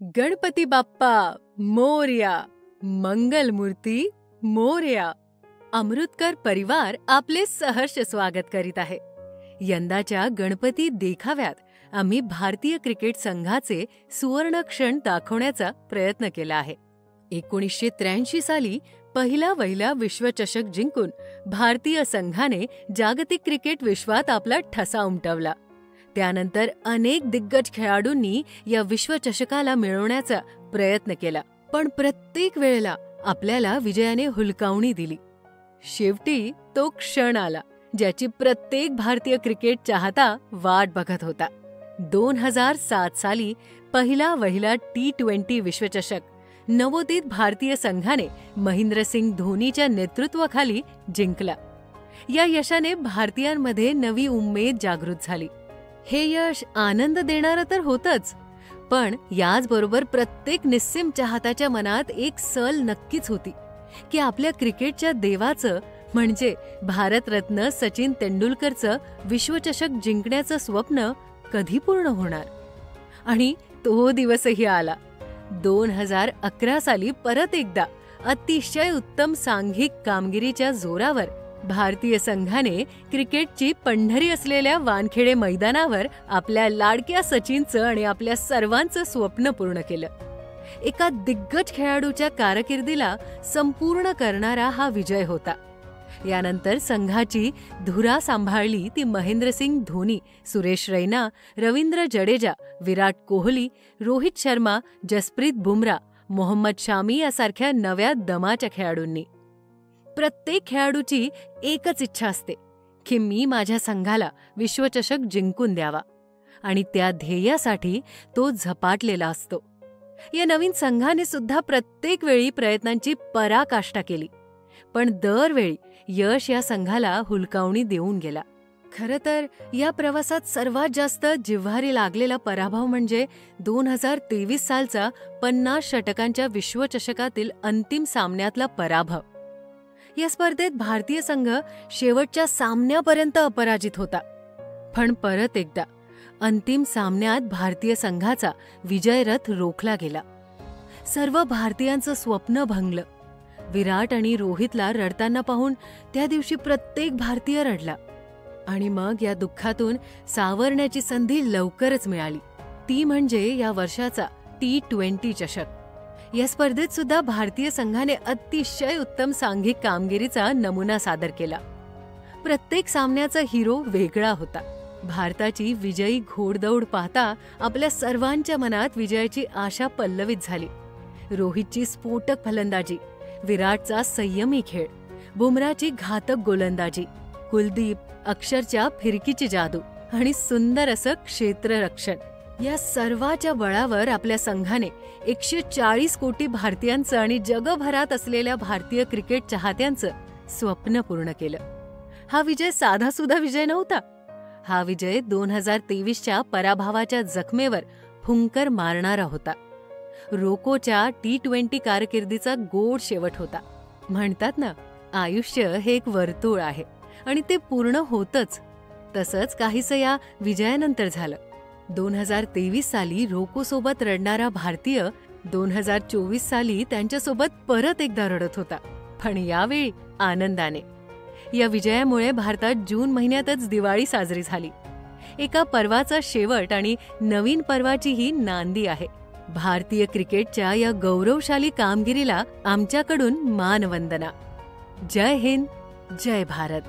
गणपती बाप्पा मोरया, मंगलमूर्ती मोरया. अमृतकर परिवार आपले सहर्ष स्वागत करीत आहे. यंदाच्या गणपती देखाव्यात आम्ही भारतीय क्रिकेट संघाचे सुवर्ण क्षण दाखवण्याचा प्रयत्न केला आहे. 1983 साली पहिला विश्वचषक जिंकून भारतीय संघाने जागतिक क्रिकेट विश्वात आपला ठसा उमटवला. त्यानंतर अनेक दिग्गज खेळाडूंनी या विश्वचषकाला मिळवण्याचा प्रयत्न केला, पण प्रत्येक वेळेला आपल्याला विजयाने हुलकावणी दिली. शेवटी तो क्षण आला ज्याची प्रत्येक भारतीय क्रिकेट चाहता वाट बघत होता. 2007 साली पहिला T20 विश्वचषक नवोदित भारतीय संघाने महेंद्रसिंग धोनीच्या नेतृत्वाखाली जिंकला. या यशाने भारतीयांमध्ये नवी उमेद जागृत झाली. हे यश आनंद देणारं तर होतंच, पण याचबरोबर प्रत्येक निस्सीम चाहत्याच्या मनात एक सल नक्कीच होती की आपल्या क्रिकेटच्या देवाचं म्हणजे भारतरत्न सचिन तेंडुलकरचं विश्वचषक जिंकण्याचं स्वप्न कधी पूर्ण होणार. आणि तो दिवसही आला. 2011 साली परत एकदा अतिशय उत्तम सांघिक कामगिरीच्या जोरावर भारतीय संघाने क्रिकेटची पंढरी असलेल्या वानखेडे मैदानावर आपल्या लाडक्या सचिनचं आणि आपल्या सर्वांचं स्वप्न पूर्ण केलं. एका दिग्गज खेळाडूच्या कारकिर्दीला संपूर्ण करणारा हा विजय होता. यानंतर संघाची धुरा सांभाळली ती महेंद्रसिंग धोनी, सुरेश रैना, रवींद्र जडेजा, विराट कोहली, रोहित शर्मा, जसप्रीत बुमरा, मोहम्मद शामी यासारख्या नव्या दमाच्या खेळाडूंनी. प्रत्येक खेळाडूची एकच इच्छा असते की मी माझ्या संघाला विश्वचषक जिंकून द्यावा, आणि त्या ध्येयासाठी तो झपाटलेला असतो. या नवीन संघाने सुद्धा प्रत्येक वेळी प्रयत्नांची पराकाष्ठा केली, पण दरवेळी यश या संघाला हुलकावणी देऊन गेला. खरं तर या प्रवासात सर्वात जास्त जिव्हारी लागलेला पराभव म्हणजे 2023 सालचा 50 षटकांच्या विश्वचषकातील अंतिम सामन्यातला पराभव. या स्पर्धेत भारतीय संघ शेवटच्या सामन्यापर्यंत अपराजित होता, पण परत एकदा अंतिम सामन्यात भारतीय संघाचा विजयरथ रोखला गेला. सर्व भारतीयांचं स्वप्न भंगलं. विराट आणि रोहितला रडताना पाहून त्या दिवशी प्रत्येक भारतीय रडला. आणि मग या दुःखातून सावरण्याची संधी लवकरच मिळाली, ती म्हणजे या वर्षाचा T20 चषक. या स्पर्धेत सुद्धा भारतीय संघाने अतिशय उत्तम सांघिक कामगिरीचा नमुना सादर केला. प्रत्येक सामन्याचा हिरो वेगळा होता. भारताची विजयी घोडदौड पाहता आपल्या सर्वांच्या मनात विजयाची आशा पल्लवित झाली. रोहितची स्फोटक फलंदाजी, विराटचा संयमी खेळ, बुमराची घातक गोलंदाजी, कुलदीप, अक्षरच्या फिरकीची जादू आणि सुंदर असं क्षेत्ररक्षण, या सर्वाच्या बळावर आपल्या संघाने 140 कोटी भारतीयांचं आणि जगभरात असलेल्या भारतीय क्रिकेट चाहत्यांचं स्वप्न पूर्ण केलं. हा विजय साधासुधा विजय नव्हता. हा विजय 2023च्या पराभवाच्या जखमेवर फुंकर मारणारा होता. रोकोच्या T20 कारकिर्दीचा गोड शेवट होता. म्हणतात ना, आयुष्य हे एक वर्तुळ आहे आणि ते पूर्ण होतच. तसंच काहीसं या विजयानंतर झालं. 2023 साली रोकोसोबत रडणारा भारतीय 2024 साली त्यांच्यासोबत परत एकदा रडत होता, पण यावेळी आनंदाने. या विजयामुळे भारतात जून महिन्यातच दिवाळी साजरी झाली. एका पर्वाचा शेवट आणि नवीन पर्वाचीही नांदी आहे. भारतीय क्रिकेटच्या या गौरवशाली कामगिरीला आमच्याकडून मानवंदना. जय हिंद, जय भारत.